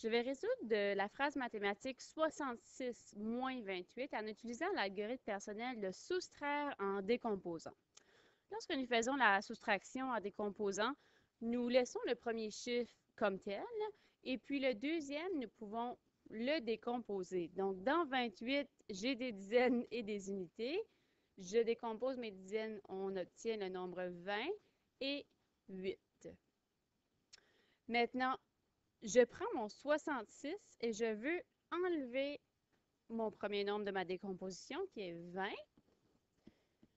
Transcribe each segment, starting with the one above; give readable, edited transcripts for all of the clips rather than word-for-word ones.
Je vais résoudre la phrase mathématique 66 moins 28 en utilisant l'algorithme personnel de soustraire en décomposant. Lorsque nous faisons la soustraction en décomposant, nous laissons le premier chiffre comme tel et puis le deuxième, nous pouvons le décomposer. Donc, dans 28, j'ai des dizaines et des unités. Je décompose mes dizaines, on obtient le nombre 20 et 8. Maintenant, je prends mon 66 et je veux enlever mon premier nombre de ma décomposition qui est 20.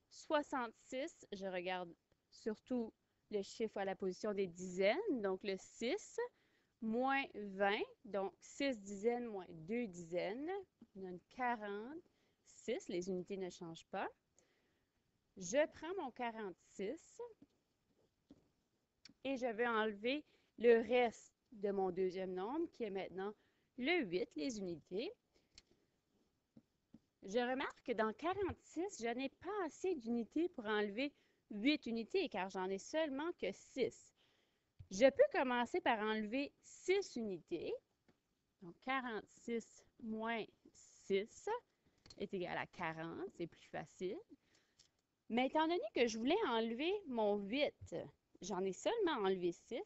66, je regarde surtout le chiffre à la position des dizaines, donc le 6, moins 20, donc 6 dizaines moins 2 dizaines, on donne 46, les unités ne changent pas. Je prends mon 46 et je vais enlever le reste de mon deuxième nombre, qui est maintenant le 8, les unités. Je remarque que dans 46, je n'ai pas assez d'unités pour enlever 8 unités, car j'en ai seulement que 6. Je peux commencer par enlever 6 unités. Donc, 46 moins 6 est égal à 40, c'est plus facile. Mais étant donné que je voulais enlever mon 8, j'en ai seulement enlevé 6,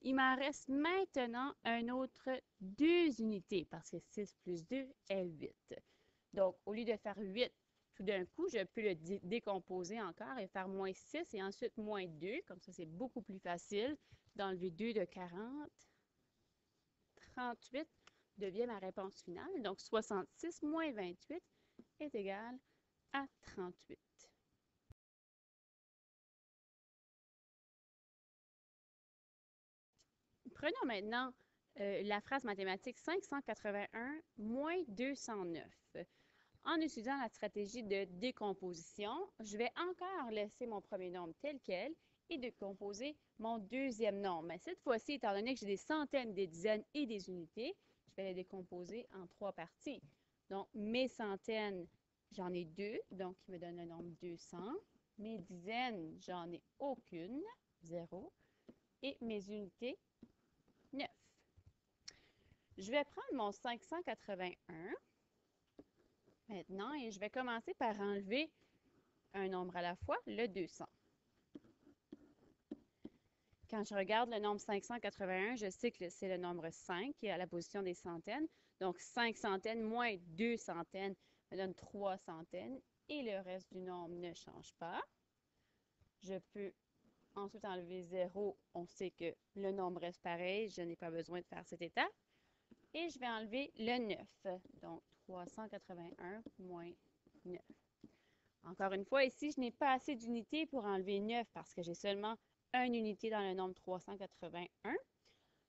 il m'en reste maintenant un autre 2 unités, parce que 6 plus 2 est 8. Donc, au lieu de faire 8 tout d'un coup, je peux le décomposer encore et faire moins 6 et ensuite moins 2. Comme ça, c'est beaucoup plus facile d'enlever 2 de 40. 38 devient ma réponse finale. Donc, 66 moins 28 est égal à 38. Prenons maintenant la phrase mathématique 581 moins 209. En utilisant la stratégie de décomposition, je vais encore laisser mon premier nombre tel quel et décomposer mon deuxième nombre. Mais cette fois-ci, étant donné que j'ai des centaines, des dizaines et des unités, je vais les décomposer en 3 parties. Donc, mes centaines, j'en ai 2, donc qui me donne le nombre 200. Mes dizaines, j'en ai aucune, 0. Et mes unités, 9. Je vais prendre mon 581 maintenant et je vais commencer par enlever un nombre à la fois, le 200. Quand je regarde le nombre 581, je sais que c'est le nombre 5 qui est à la position des centaines. Donc, 5 centaines moins 2 centaines me donne 3 centaines et le reste du nombre ne change pas. Je peux ensuite enlever 0. On sait que le nombre reste pareil. Je n'ai pas besoin de faire cette étape. Et je vais enlever le 9. Donc, 381 moins 9. Encore une fois, ici, je n'ai pas assez d'unités pour enlever 9 parce que j'ai seulement une unité dans le nombre 381.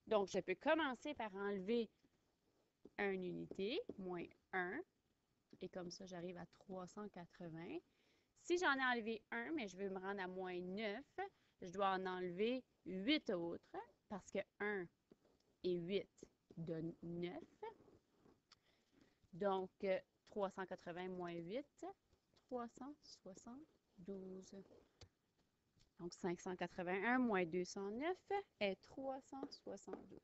Donc, je peux commencer par enlever une unité, moins 1. Et comme ça, j'arrive à 380. Si j'en ai enlevé 1, mais je veux me rendre à moins 9, je dois en enlever 8 autres parce que 1 et 8 donnent 9. Donc, 380 moins 8, 372. Donc, 581 moins 209 est 372.